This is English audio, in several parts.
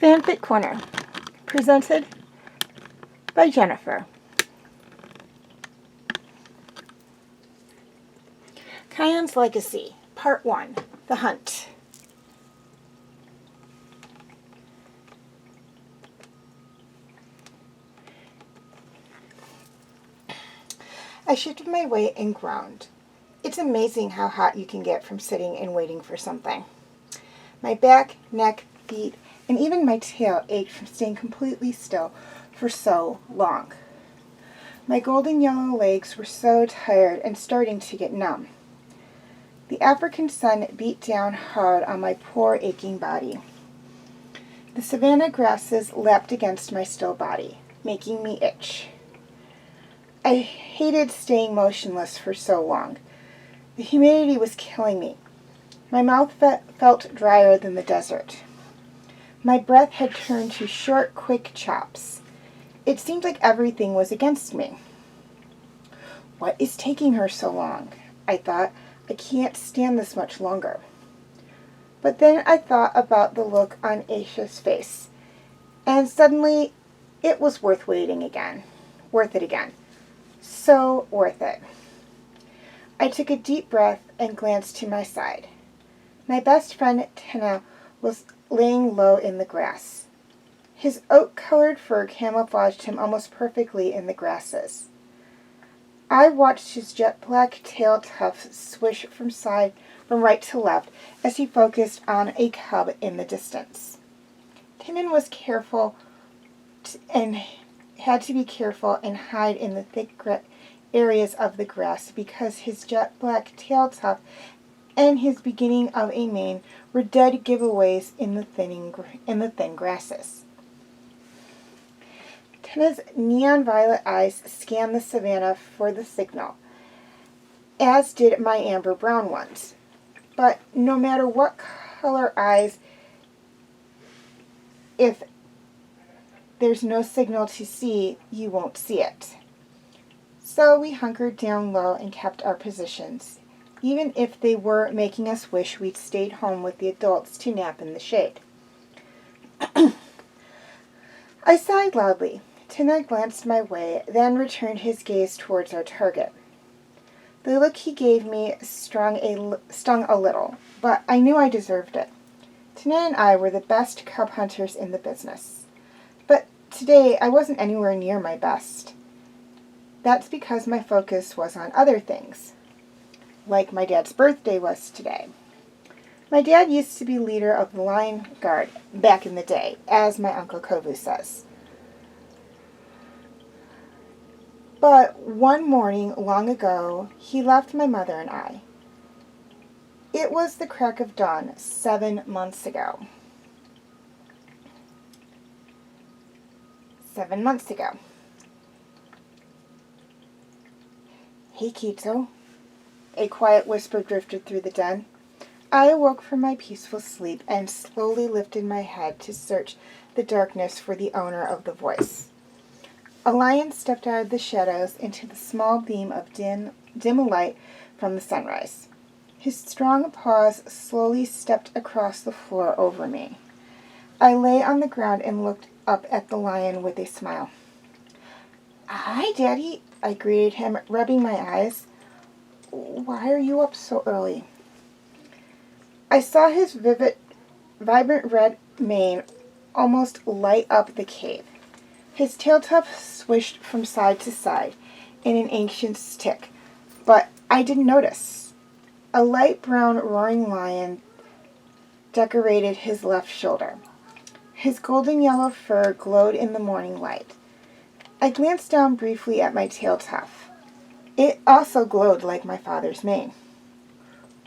Fanfic Corner, presented by Jennifer. Kion's Legacy, Part 1, The Hunt. I shifted my weight and groaned. It's amazing how hot you can get from sitting and waiting for something. My back, neck, feet, and even my tail ached from staying completely still for so long. My golden yellow legs were so tired and starting to get numb. The African sun beat down hard on my poor aching body. The savanna grasses lapped against my still body, making me itch. I hated staying motionless for so long. The humidity was killing me. My mouth felt drier than the desert. My breath had turned to short, quick chops. It seemed like everything was against me. What is taking her so long? I thought. I can't stand this much longer. But then I thought about the look on Aisha's face, and suddenly it was worth waiting again. Worth it again. So worth it. I took a deep breath and glanced to my side. My best friend, Tina, was laying low in the grass. His oak-colored fur camouflaged him almost perfectly in the grasses. I watched his jet-black tail tufts swish from right to left as he focused on a cub in the distance. Timon was careful and had to be careful and hide in the thick areas of the grass because his jet-black tail tuft and his beginning of a mane were dead giveaways in the thin grasses. Tina's neon violet eyes scanned the savanna for the signal, as did my amber brown ones. But no matter what color eyes, if there's no signal to see, you won't see it. So we hunkered down low and kept our positions, even if they were making us wish we'd stayed home with the adults to nap in the shade. I sighed loudly. Tina glanced my way, then returned his gaze towards our target. The look he gave me stung a little, but I knew I deserved it. Tina and I were the best cub hunters in the business. But today I wasn't anywhere near my best. That's because my focus was on other things, like my dad's birthday was today. My dad used to be leader of the Lion Guard back in the day, as my Uncle Kovu says. But one morning long ago, he left my mother and I. It was the crack of dawn 7 months ago. 7 months ago. Hey, Kito. A quiet whisper drifted through the den. I awoke from my peaceful sleep and slowly lifted my head to search the darkness for the owner of the voice. A lion stepped out of the shadows into the small beam of dim light from the sunrise. His strong paws slowly stepped across the floor over me. I lay on the ground and looked up at the lion with a smile. "Hi, Daddy," I greeted him, rubbing my eyes. "Why are you up so early?" I saw his vibrant red mane almost light up the cave. His tail tufts swished from side to side in an anxious tick, but I didn't notice. A light brown roaring lion decorated his left shoulder. His golden yellow fur glowed in the morning light. I glanced down briefly at my tail tuft. It also glowed like my father's mane.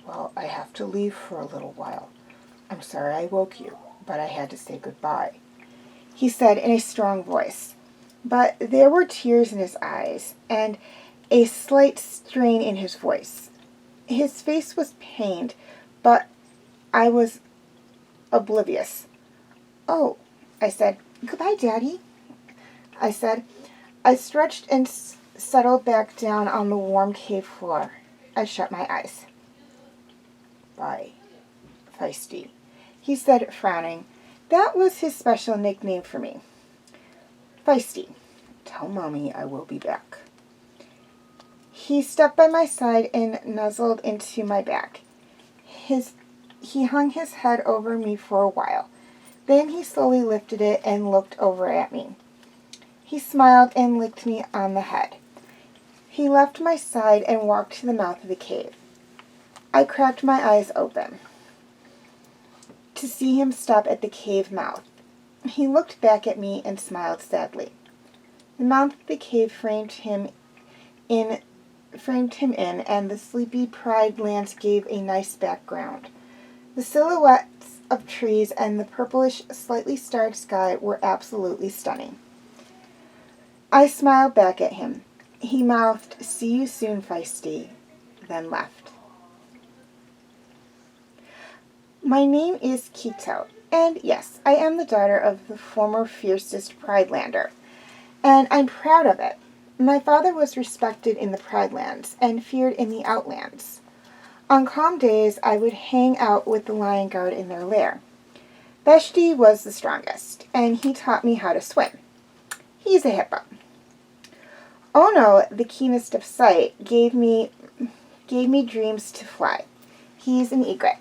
"Well, I have to leave for a little while. I'm sorry I woke you, but I had to say goodbye," he said in a strong voice. But there were tears in his eyes and a slight strain in his voice. His face was pained, but I was oblivious. "Oh," I said. "Goodbye, Daddy," I said. I stretched and settled back down on the warm cave floor. I shut my eyes. "Bye, Feisty," he said, frowning. That was his special nickname for me. "Feisty, tell Mommy I will be back." He stepped by my side and nuzzled into my back. He hung his head over me for a while. Then he slowly lifted it and looked over at me. He smiled and licked me on the head. He left my side and walked to the mouth of the cave. I cracked my eyes open to see him stop at the cave mouth. He looked back at me and smiled sadly. The mouth of the cave framed him in, and the sleepy Pride lands gave a nice background. The silhouettes of trees and the purplish, slightly starred sky were absolutely stunning. I smiled back at him. He mouthed, "See you soon, Feisty," then left. My name is Kito, and yes, I am the daughter of the former fiercest Pridelander, and I'm proud of it. My father was respected in the Pridelands and feared in the Outlands. On calm days, I would hang out with the lion guard in their lair. Veshti was the strongest, and he taught me how to swim. He's a hippo. Ono, the keenest of sight, gave me dreams to fly. He's an egret.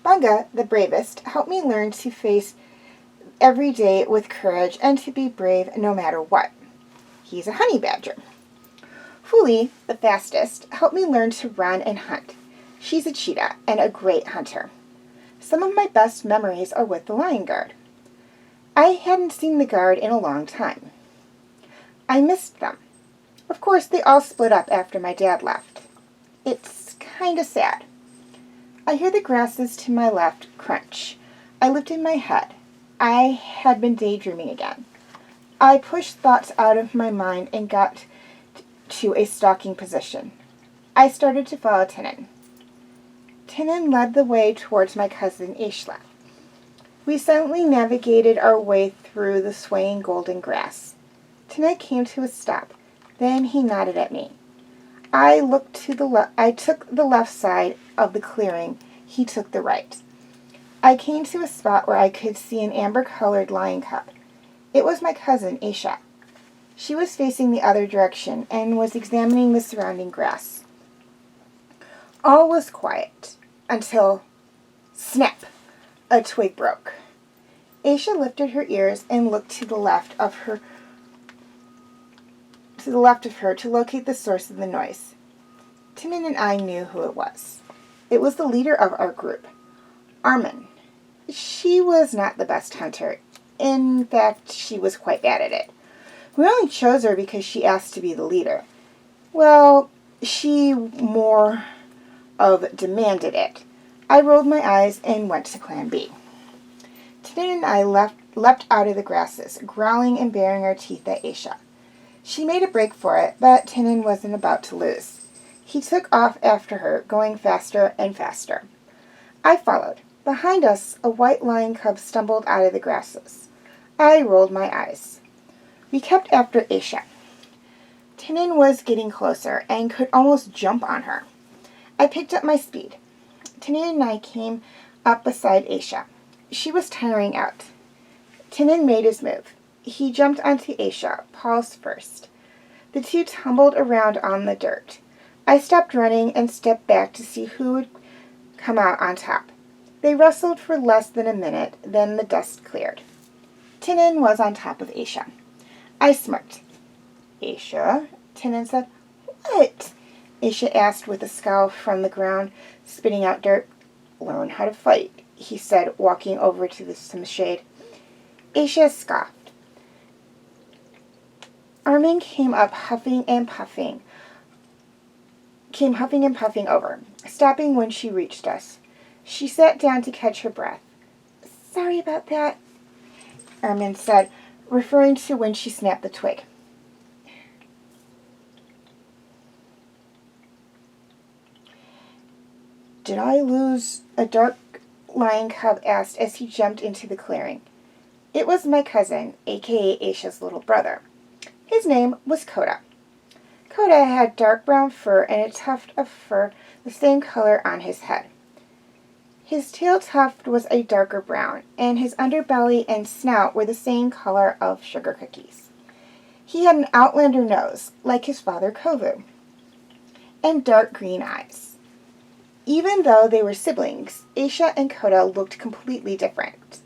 Bunga, the bravest, helped me learn to face every day with courage and to be brave no matter what. He's a honey badger. Fuli, the fastest, helped me learn to run and hunt. She's a cheetah and a great hunter. Some of my best memories are with the lion guard. I hadn't seen the guard in a long time. I missed them. Of course, they all split up after my dad left. It's kind of sad. I hear the grasses to my left crunch. I lifted my head. I had been daydreaming again. I pushed thoughts out of my mind and got to a stalking position. I started to follow Tinin. Tinin led the way towards my cousin Aishla. We silently navigated our way through the swaying golden grass. Tinin came to a stop. Then he nodded at me. I took the left side of the clearing. He took the right. I came to a spot where I could see an amber-colored lion cub. It was my cousin, Aisha. She was facing the other direction and was examining the surrounding grass. All was quiet until, snap, a twig broke. Aisha lifted her ears and looked to the left of her to locate the source of the noise. Tinin and I knew who it was. It was the leader of our group, Armin. She was not the best hunter. In fact, she was quite bad at it. We only chose her because she asked to be the leader. Well, she more of demanded it. I rolled my eyes and went to Plan B. Tinin and I leapt out of the grasses, growling and baring our teeth at Aisha. She made a break for it, but Tinin wasn't about to lose. He took off after her, going faster and faster. I followed. Behind us, a white lion cub stumbled out of the grasses. I rolled my eyes. We kept after Aisha. Tinin was getting closer and could almost jump on her. I picked up my speed. Tinin and I came up beside Aisha. She was tiring out. Tinin made his move. He jumped onto Aisha, paws first. The two tumbled around on the dirt. I stopped running and stepped back to see who would come out on top. They wrestled for less than a minute, then the dust cleared. Tinin was on top of Aisha. I smirked. Aisha, Tinin said. What? Aisha asked with a scowl from the ground, spitting out dirt. Learn how to fight, he said, walking over to some shade. Aisha scoffed. Armin came huffing and puffing over, stopping when she reached us. She sat down to catch her breath. Sorry about that, Armin said, referring to when she snapped the twig. Did I lose a dark lion cub? Asked as he jumped into the clearing. It was my cousin, a.k.a. Aisha's little brother. His name was Koda. Koda had dark brown fur and a tuft of fur the same color on his head. His tail tuft was a darker brown, and his underbelly and snout were the same color of sugar cookies. He had an outlander nose, like his father Kovu, and dark green eyes. Even though they were siblings, Aisha and Koda looked completely different.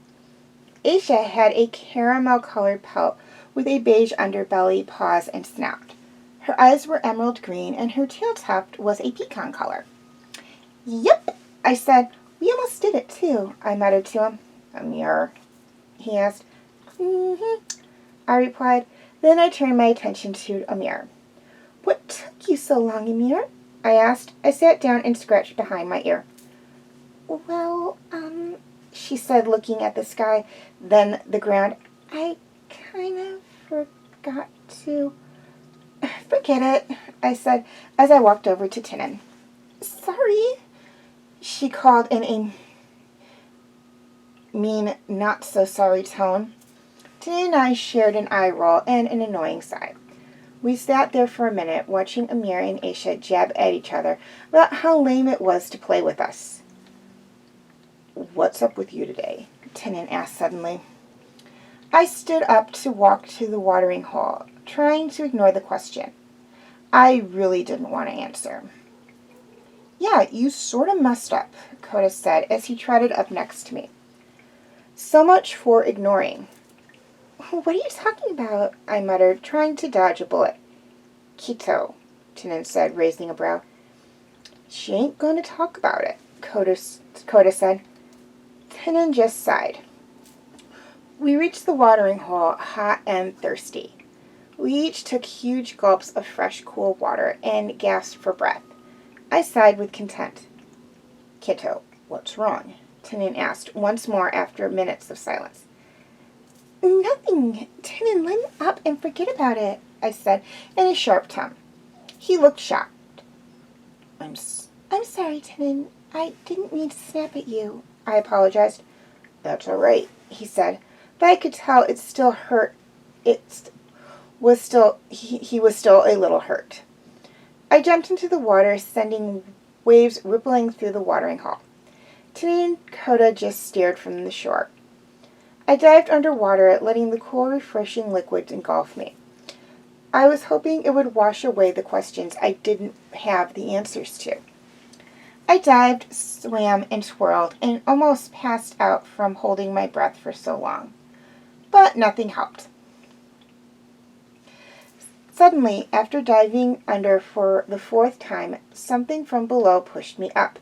Aisha had a caramel-colored pelt with a beige underbelly, paws, and snout. Her eyes were emerald green, and her tail tuft was a pecan color. Yep, I said. We almost did it, too, I muttered to him. Amir, he asked. Mm-hmm, I replied. Then I turned my attention to Amir. What took you so long, Amir? I asked. I sat down and scratched behind my ear. Well, she said, looking at the sky, then the ground. I kind of forgot to... Forget it, I said, as I walked over to Tinin. Sorry, she called in a mean, not-so-sorry tone. Tinin and I shared an eye roll and an annoying sigh. We sat there for a minute, watching Amir and Aisha jab at each other about how lame it was to play with us. What's up with you today? Tinin asked suddenly. I stood up to walk to the watering hole, trying to ignore the question. I really didn't want to answer. Yeah, you sort of messed up, Koda said as he trotted up next to me. So much for ignoring. What are you talking about? I muttered, trying to dodge a bullet. Kito, Tinin said, raising a brow. She ain't going to talk about it, Koda said. Tinin just sighed. We reached the watering hole, hot and thirsty. We each took huge gulps of fresh, cool water and gasped for breath. I sighed with content. Kito, what's wrong? Tinin asked once more after minutes of silence. Nothing. Tinin, limn up and forget about it, I said in a sharp tone. He looked shocked. I'm sorry, Tinin. I didn't mean to snap at you, I apologized. That's all right, he said, but I could tell it still hurt. He was still a little hurt. I jumped into the water, sending waves rippling through the watering hole. Tinin and Koda just stared from the shore. I dived underwater, letting the cool, refreshing liquid engulf me. I was hoping it would wash away the questions I didn't have the answers to. I dived, swam, and twirled, and almost passed out from holding my breath for so long. But nothing helped. Suddenly, after diving under for the 4th time, something from below pushed me up.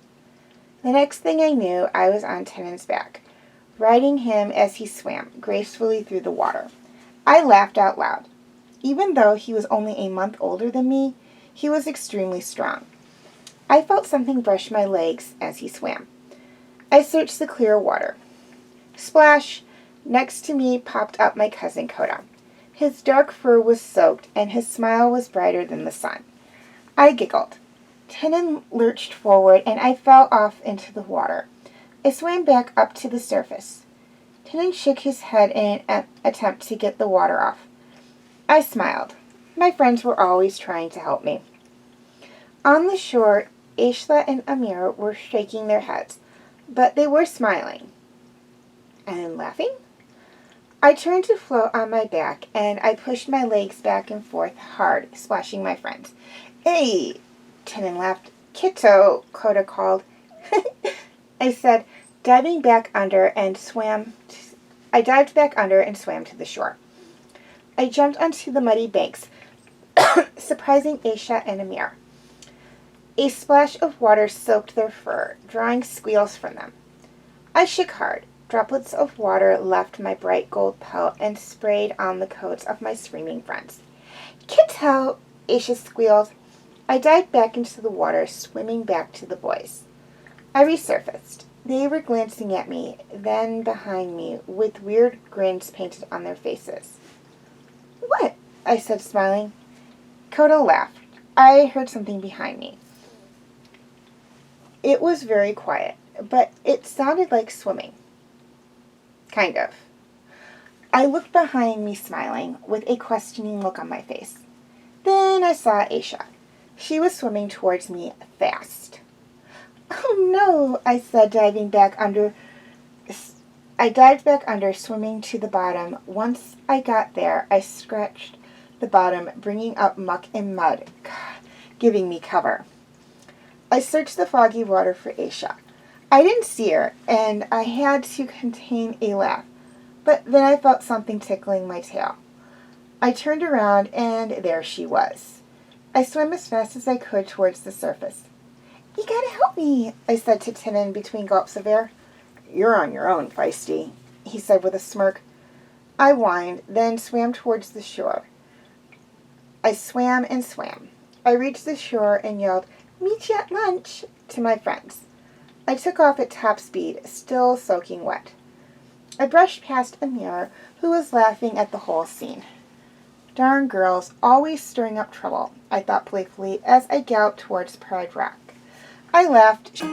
The next thing I knew, I was on Tinin's back, riding him as he swam gracefully through the water. I laughed out loud. Even though he was only a month older than me, he was extremely strong. I felt something brush my legs as he swam. I searched the clear water. Splash! Next to me popped up my cousin Koda. His dark fur was soaked, and his smile was brighter than the sun. I giggled. Tinin lurched forward, and I fell off into the water. I swam back up to the surface. Tinin shook his head in an attempt to get the water off. I smiled. My friends were always trying to help me. On the shore, Aishla and Amir were shaking their heads, but they were smiling. And laughing? I turned to float on my back, and I pushed my legs back and forth hard, splashing my friends. Hey! Tinan laughed. Kito, Koda called. I said, diving back under and swam. I dived back under and swam to the shore. I jumped onto the muddy banks, surprising Aisha and Amir. A splash of water soaked their fur, drawing squeals from them. I shook hard. Droplets of water left my bright gold pelt and sprayed on the coats of my screaming friends. Kito! Aisha squealed. I dived back into the water, swimming back to the boys. I resurfaced. They were glancing at me, then behind me, with weird grins painted on their faces. What? I said, smiling. Koda laughed. I heard something behind me. It was very quiet, but it sounded like swimming. Kind of. I looked behind me, smiling, with a questioning look on my face. Then I saw Aisha. She was swimming towards me fast. Oh no, I said, diving back under. I dived back under, swimming to the bottom. Once I got there, I scratched the bottom, bringing up muck and mud, giving me cover. I searched the foggy water for Aisha. I didn't see her, and I had to contain a laugh, but then I felt something tickling my tail. I turned around, and there she was. I swam as fast as I could towards the surface. You gotta help me, I said to Tinan between gulps of air. You're on your own, Feisty, he said with a smirk. I whined, then swam towards the shore. I swam and swam. I reached the shore and yelled, Meet you at lunch, to my friends. I took off at top speed, still soaking wet. I brushed past Amir, who was laughing at the whole scene. Darn girls, always stirring up trouble, I thought playfully as I galloped towards Pride Rock. I laughed.